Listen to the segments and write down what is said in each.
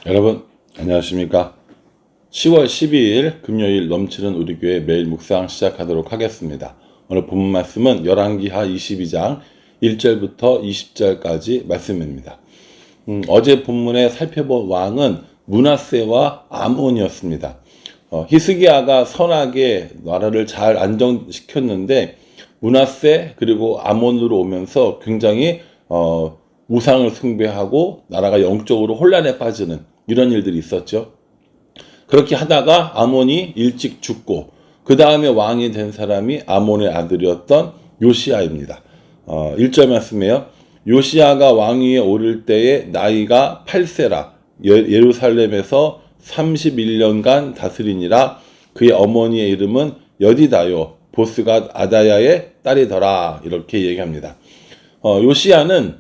여러분 안녕하십니까. 10월 12일 금요일 넘치는 우리 교회 매일 묵상 시작하도록 하겠습니다. 오늘 본문 말씀은 열왕기하 22장 1절부터 20절까지 말씀입니다. 어제 본문에 살펴본 왕은 므낫세와 아몬이었습니다. 히스기야가 선하게 나라를 잘 안정시켰는데 므낫세 그리고 아몬으로 오면서 굉장히 우상을 숭배하고 나라가 영적으로 혼란에 빠지는 이런 일들이 있었죠. 그렇게 하다가 아몬이 일찍 죽고 그 다음에 왕이 된 사람이 아몬의 아들이었던 요시야입니다. 1절 말씀에요. 요시야가 왕위에 오를 때에 나이가 8세라 예루살렘에서 31년간 다스리니라. 그의 어머니의 이름은 여디다요 보스갓 아다야의 딸이더라. 이렇게 얘기합니다. 요시야는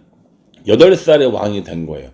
8살에 왕이 된 거예요.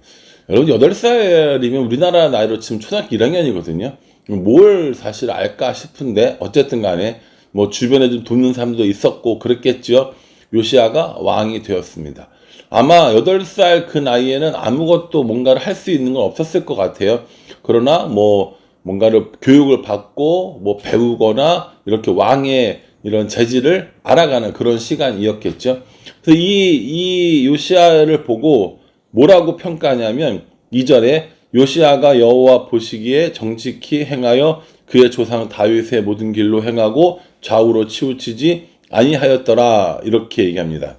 여러분 8살이면 우리나라 나이로 지금 초등학교 1학년이거든요. 뭘 사실 알까 싶은데 어쨌든 간에 뭐 주변에 좀 돕는 사람도 있었고 그랬겠죠. 요시야가 왕이 되었습니다. 아마 8살 그 나이에는 아무것도 뭔가를 할 수 있는 건 없었을 것 같아요. 그러나 뭐 뭔가를 교육을 받고 뭐 배우거나 이렇게 왕의 이런 재질을 알아가는 그런 시간이었겠죠. 그래서 이 요시야를 보고 뭐라고 평가하냐면 2절에 요시야가 여호와 보시기에 정직히 행하여 그의 조상 다윗의 모든 길로 행하고 좌우로 치우치지 아니하였더라. 이렇게 얘기합니다.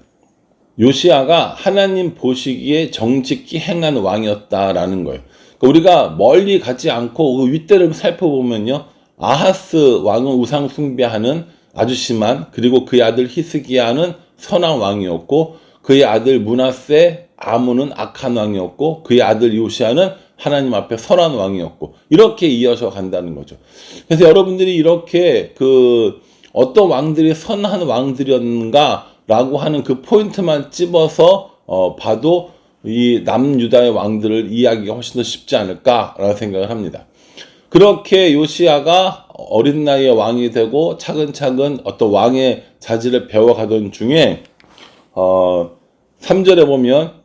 요시야가 하나님 보시기에 정직히 행한 왕이었다라는 거예요. 그러니까 우리가 멀리 가지 않고 그 윗대를 살펴보면요. 아하스 왕은 우상 숭배하는 아주 심한, 그리고 그의 아들 히스기야는 선한 왕이었고 그의 아들 므낫세 아몬은 악한 왕이었고 그의 아들 요시야는 하나님 앞에 선한 왕이었고 이렇게 이어서 간다는 거죠. 그래서 여러분들이 이렇게 어떤 왕들이 선한 왕들이었는가라고 하는 그 포인트만 찝어서 봐도 이 남유다의 왕들을 이해하기가 훨씬 더 쉽지 않을까라는 생각을 합니다. 그렇게 요시야가 어린 나이에 왕이 되고 차근차근 어떤 왕의 자질을 배워가던 중에 3절에 보면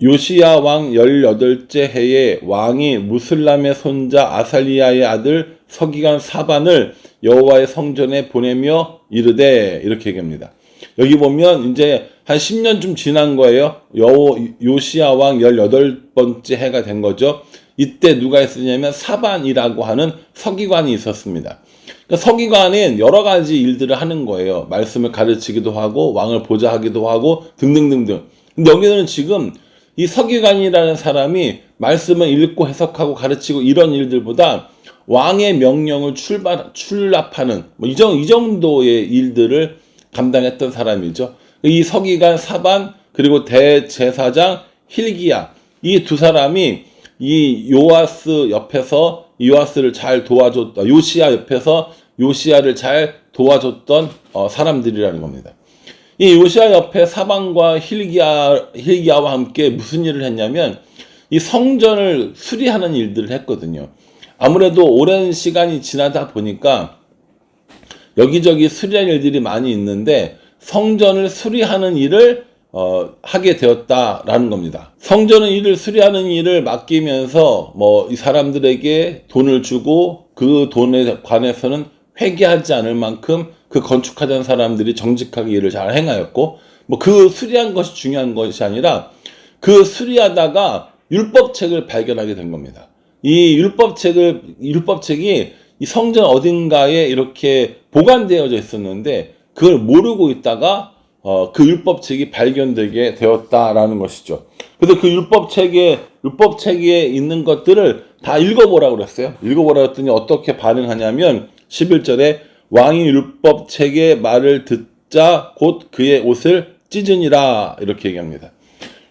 요시야 왕 18째 해에 왕이 무슬람의 손자 아살리야의 아들 서기관 사반을 여호와의 성전에 보내며 이르되, 이렇게 얘기합니다. 여기 보면 이제 한 10년쯤 지난 거예요. 요시야 왕 18번째 해가 된 거죠. 이때 누가 있었냐면 사반이라고 하는 서기관이 있었습니다. 그러니까 서기관은 여러 가지 일들을 하는 거예요. 말씀을 가르치기도 하고 왕을 보좌하기도 하고 등등등등. 근데 여기는 지금 이 서기관이라는 사람이 말씀을 읽고 해석하고 가르치고 이런 일들보다 왕의 명령을 출납하는 이 정도의 일들을 감당했던 사람이죠. 이 서기관 사반 그리고 대제사장 힐기야, 이 두 사람이 이 요아스 옆에서 요아스를 잘 도와줬던, 요시야 옆에서 요시야를 잘 도와줬던 사람들이라는 겁니다. 이 요시야 옆에 사반과 힐기야와 함께 무슨 일을 했냐면 이 성전을 수리하는 일들을 했거든요. 아무래도 오랜 시간이 지나다 보니까 여기저기 수리할 일들이 많이 있는데 성전을 수리하는 일을 하게 되었다라는 겁니다. 성전은 일을 수리하는 일을 맡기면서 이 사람들에게 돈을 주고 그 돈에 관해서는 회개하지 않을 만큼 그 건축하던 사람들이 정직하게 일을 잘 행하였고 그 수리한 것이 중요한 것이 아니라 그 수리하다가 율법책을 발견하게 된 겁니다. 이 율법책이 이 성전 어딘가에 이렇게 보관되어져 있었는데 그걸 모르고 있다가 그 율법책이 발견되게 되었다라는 것이죠. 그래서 그 율법책에 있는 것들을 다 읽어보라고 그랬어요. 읽어보라고 했더니 어떻게 반응하냐면 11절에 왕이 율법책의 말을 듣자 곧 그의 옷을 찢으니라, 이렇게 얘기합니다.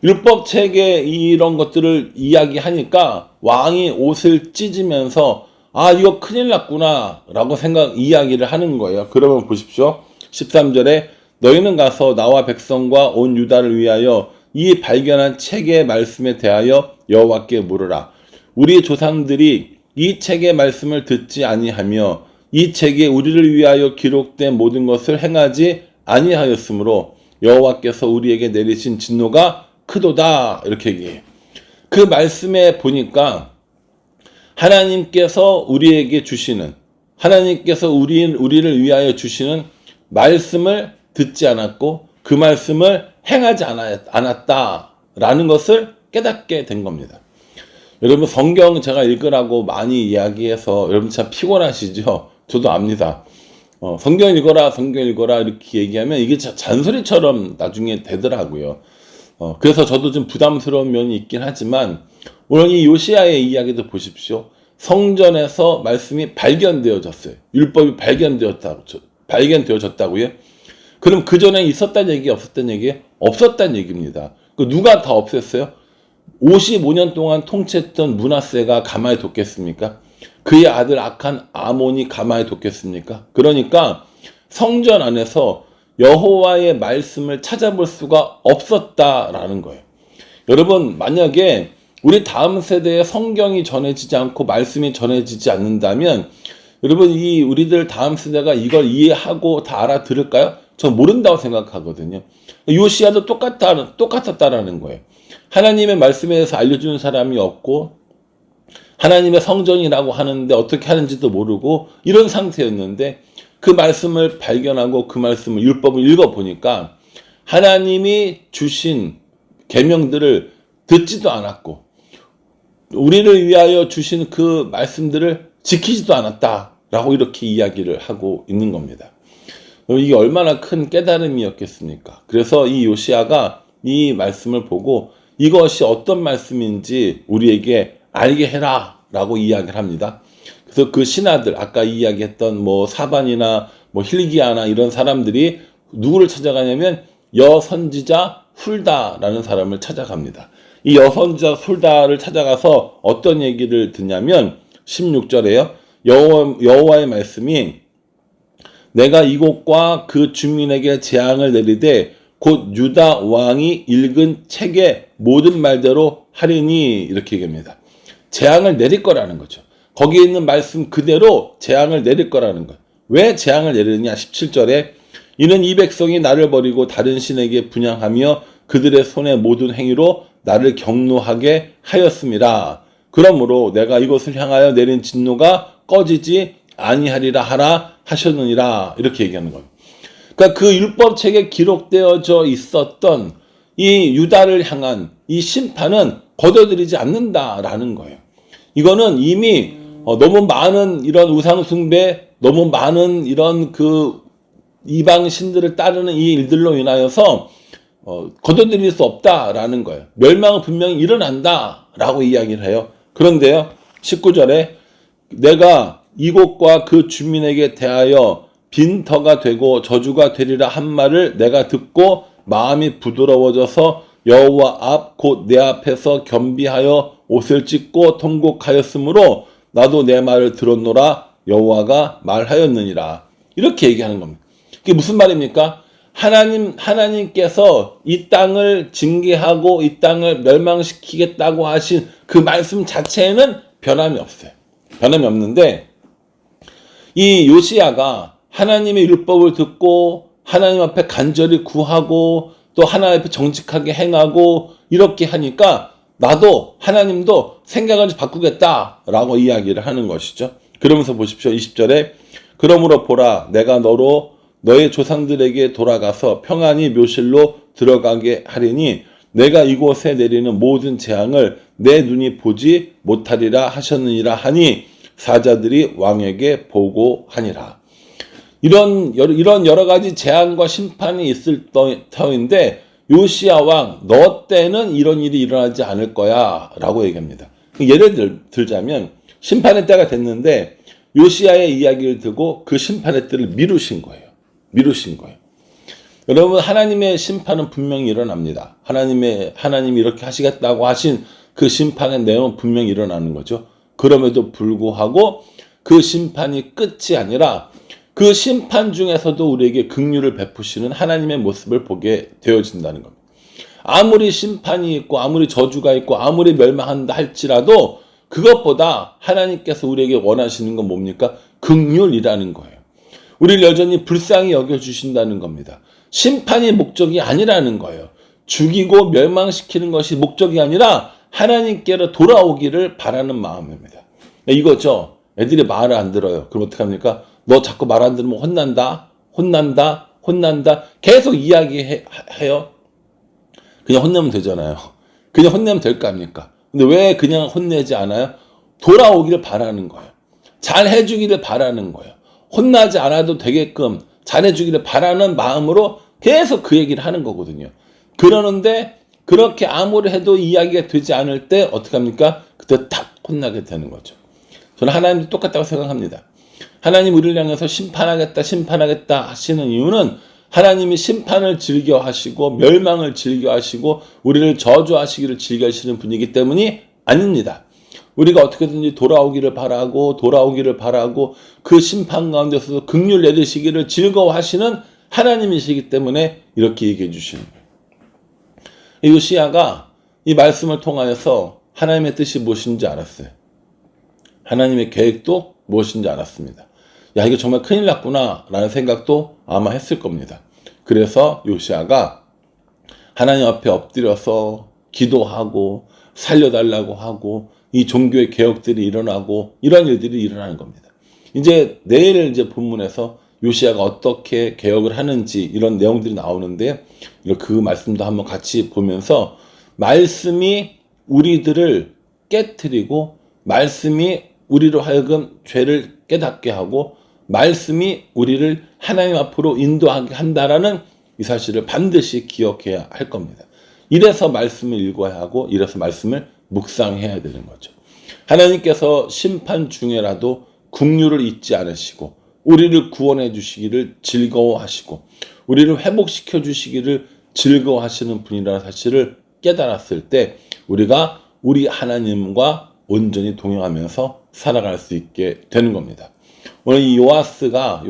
율법책에 이런 것들을 이야기하니까 왕이 옷을 찢으면서 이거 큰일 났구나 라고 이야기를 하는 거예요. 그러면 보십시오. 13절에 너희는 가서 나와 백성과 온 유다를 위하여 이 발견한 책의 말씀에 대하여 여호와께 물으라. 우리 조상들이 이 책의 말씀을 듣지 아니하며 이 책에 우리를 위하여 기록된 모든 것을 행하지 아니하였으므로 여호와께서 우리에게 내리신 진노가 크도다, 이렇게 얘기해요. 그 말씀에 보니까 하나님께서 우리에게 주시는, 하나님께서 우리를 위하여 주시는 말씀을 듣지 않았고 그 말씀을 행하지 않았다라는 것을 깨닫게 된 겁니다. 여러분, 성경 제가 읽으라고 많이 이야기해서 여러분 참 피곤하시죠? 저도 압니다. 성경 읽어라 이렇게 얘기하면 이게 잔소리처럼 나중에 되더라고요. 그래서 저도 좀 부담스러운 면이 있긴 하지만 오늘 이 요시야의 이야기도 보십시오. 성전에서 말씀이 발견되어졌어요. 율법이 발견되어졌다고요? 그럼 그 전에 있었다는 얘기, 없었다는 얘기? 없었다는 얘기입니다. 누가 다 없앴어요? 55년 동안 통치했던 므낫세가 가만히 뒀겠습니까? 그의 아들 악한 아몬이 가만히 뒀겠습니까? 그러니까 성전 안에서 여호와의 말씀을 찾아볼 수가 없었다라는 거예요. 여러분, 만약에 우리 다음 세대에 성경이 전해지지 않고 말씀이 전해지지 않는다면 여러분, 우리들 다음 세대가 이걸 이해하고 다 알아들을까요? 저 모른다고 생각하거든요. 요시야도 똑같았다라는 거예요. 하나님의 말씀에 대해서 알려주는 사람이 없고 하나님의 성전이라고 하는데 어떻게 하는지도 모르고 이런 상태였는데 그 말씀을 발견하고 그 말씀을, 율법을 읽어보니까 하나님이 주신 계명들을 듣지도 않았고 우리를 위하여 주신 그 말씀들을 지키지도 않았다라고 이렇게 이야기를 하고 있는 겁니다. 이게 얼마나 큰 깨달음이었겠습니까? 그래서 이 요시야가 이 말씀을 보고 이것이 어떤 말씀인지 우리에게 알게 해라 라고 이야기를 합니다. 그래서 그 신하들, 아까 이야기했던 사반이나 힐기야나 이런 사람들이 누구를 찾아가냐면 여선지자 훌다라는 사람을 찾아갑니다. 이 여선지자 훌다를 찾아가서 어떤 얘기를 듣냐면 16절에요. 여호와의 말씀이 내가 이곳과 그 주민에게 재앙을 내리되 곧 유다 왕이 읽은 책의 모든 말대로 하리니, 이렇게 얘기합니다. 재앙을 내릴 거라는 거죠. 거기에 있는 말씀 그대로 재앙을 내릴 거라는 거예요. 왜 재앙을 내리느냐? 17절에 이는 이 백성이 나를 버리고 다른 신에게 분향하며 그들의 손의 모든 행위로 나를 경노하게 하였음이라. 그러므로 내가 이것을 향하여 내린 진노가 꺼지지 아니하리라 하라 하셨느니라, 이렇게 얘기하는 겁니다. 그러니까 그 율법책에 기록되어져 있었던 이 유다를 향한 이 심판은 거둬들이지 않는다라는 거예요. 이거는 이미 너무 많은 이런 우상숭배, 너무 많은 이런 그 이방 신들을 따르는 이 일들로 인하여서 거둬들일 수 없다라는 거예요. 멸망은 분명히 일어난다라고 이야기를 해요. 그런데요, 19절에 내가 이곳과 그 주민에게 대하여 빈터가 되고 저주가 되리라 한 말을 내가 듣고 마음이 부드러워져서 여호와 앞 곧 내 앞에서 겸비하여 옷을 찢고 통곡하였으므로 나도 내 말을 들었노라 여호와가 말하였느니라, 이렇게 얘기하는 겁니다. 그게 무슨 말입니까? 하나님께서 이 땅을 징계하고 이 땅을 멸망시키겠다고 하신 그 말씀 자체에는 변함이 없어요. 변함이 없는데 이 요시야가 하나님의 율법을 듣고 하나님 앞에 간절히 구하고 또 하나님 앞에 정직하게 행하고 이렇게 하니까 나도 하나님도 생각을 바꾸겠다라고 이야기를 하는 것이죠. 그러면서 보십시오. 20절에 그러므로 보라 내가 너의 조상들에게 돌아가서 평안히 묘실로 들어가게 하리니 내가 이곳에 내리는 모든 재앙을 내 눈이 보지 못하리라 하셨느니라 하니 사자들이 왕에게 보고하니라. 이런 여러 가지 재앙과 심판이 있을 터인데 요시야 왕 너 때는 이런 일이 일어나지 않을 거야 라고 얘기합니다. 예를 들자면 심판의 때가 됐는데 요시야의 이야기를 듣고 그 심판의 때를 미루신 거예요. 여러분, 하나님의 심판은 분명히 일어납니다. 하나님이 이렇게 하시겠다고 하신 그 심판의 내용은 분명히 일어나는 거죠. 그럼에도 불구하고 그 심판이 끝이 아니라 그 심판 중에서도 우리에게 긍휼을 베푸시는 하나님의 모습을 보게 되어진다는 겁니다. 아무리 심판이 있고 아무리 저주가 있고 아무리 멸망한다 할지라도 그것보다 하나님께서 우리에게 원하시는 건 뭡니까? 긍휼이라는 거예요. 우리를 여전히 불쌍히 여겨주신다는 겁니다. 심판이 목적이 아니라는 거예요. 죽이고 멸망시키는 것이 목적이 아니라 하나님께로 돌아오기를 바라는 마음입니다. 이거죠. 애들이 말을 안 들어요. 그럼 어떡합니까? 너 자꾸 말 안 들으면 혼난다. 계속 이야기해요. 그냥 혼내면 되잖아요. 그냥 혼내면 될 거 아닙니까? 근데 왜 그냥 혼내지 않아요? 돌아오기를 바라는 거예요. 잘 해주기를 바라는 거예요. 혼나지 않아도 되게끔 잘해주기를 바라는 마음으로 계속 그 얘기를 하는 거거든요. 그러는데 그렇게 아무리 해도 이야기가 되지 않을 때 어떡합니까? 그때 탁 혼나게 되는 거죠. 저는 하나님도 똑같다고 생각합니다. 하나님 우리를 향해서 심판하겠다 하시는 이유는 하나님이 심판을 즐겨하시고 멸망을 즐겨하시고 우리를 저주하시기를 즐겨하시는 분이기 때문이 아닙니다. 우리가 어떻게든지 돌아오기를 바라고 그 심판 가운데서도 긍휼 내리시기를 즐거워하시는 하나님이시기 때문에 이렇게 얘기해 주시는 거예요. 요시야가 이 말씀을 통하여서 하나님의 뜻이 무엇인지 알았어요. 하나님의 계획도 무엇인지 알았습니다. 야, 이거 정말 큰일 났구나 라는 생각도 아마 했을 겁니다. 그래서 요시야가 하나님 앞에 엎드려서 기도하고 살려달라고 하고 이 종교의 개혁들이 일어나고 이런 일들이 일어나는 겁니다. 이제 내일 본문에서 요시야가 어떻게 개혁을 하는지 이런 내용들이 나오는데 그 말씀도 한번 같이 보면서 말씀이 우리들을 깨트리고 말씀이 우리로 하여금 죄를 깨닫게 하고 말씀이 우리를 하나님 앞으로 인도하게 한다라는 이 사실을 반드시 기억해야 할 겁니다. 이래서 말씀을 읽어야 하고 이래서 말씀을 묵상해야 되는 거죠. 하나님께서 심판 중에라도 긍휼을 잊지 않으시고 우리를 구원해 주시기를 즐거워하시고 우리를 회복시켜 주시기를 즐거워하시는 분이라는 사실을 깨달았을 때 우리가 우리 하나님과 온전히 동행하면서 살아갈 수 있게 되는 겁니다. 오늘 이 요아스가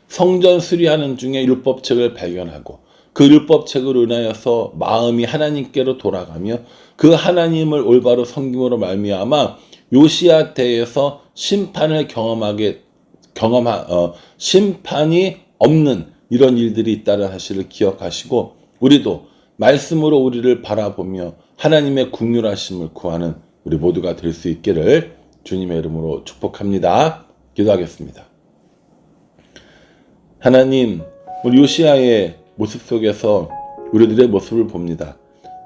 성전 수리하는 중에 율법책을 발견하고 그 율법책으로 인하여서 마음이 하나님께로 돌아가며 그 하나님을 올바로 섬김으로 말미암아 요시야 때에서 심판을 심판이 없는 이런 일들이 있다는 사실을 기억하시고 우리도 말씀으로 우리를 바라보며 하나님의 긍휼하심을 구하는 우리 모두가 될 수 있기를 주님의 이름으로 축복합니다. 기도하겠습니다. 하나님, 우리 요시야의 모습 속에서 우리들의 모습을 봅니다.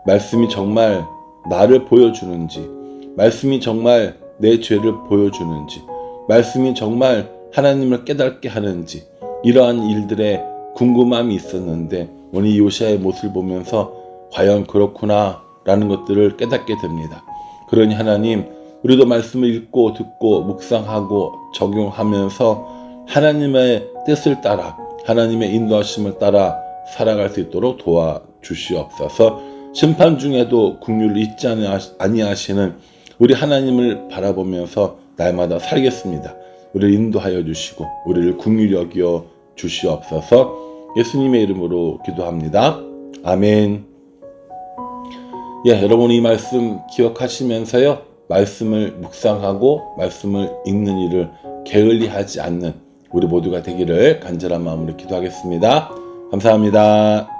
말씀이 정말 나를 보여주는지, 말씀이 정말 내 죄를 보여주는지, 말씀이 정말 하나님을 깨닫게 하는지 이러한 일들에 궁금함이 있었는데 오늘 이 요시야의 모습을 보면서 과연 그렇구나 라는 것들을 깨닫게 됩니다. 그러니 하나님, 우리도 말씀을 읽고 듣고 묵상하고 적용하면서 하나님의 뜻을 따라 하나님의 인도하심을 따라 살아갈 수 있도록 도와주시옵소서. 심판 중에도 긍휼을 잊지 아니하시는 우리 하나님을 바라보면서 날마다 살겠습니다. 우리를 인도하여 주시고 우리를 긍휼히 여겨 주시옵소서. 예수님의 이름으로 기도합니다. 아멘. 여러분 이 말씀 기억하시면서요. 말씀을 묵상하고 말씀을 읽는 일을 게을리하지 않는 우리 모두가 되기를 간절한 마음으로 기도하겠습니다. 감사합니다.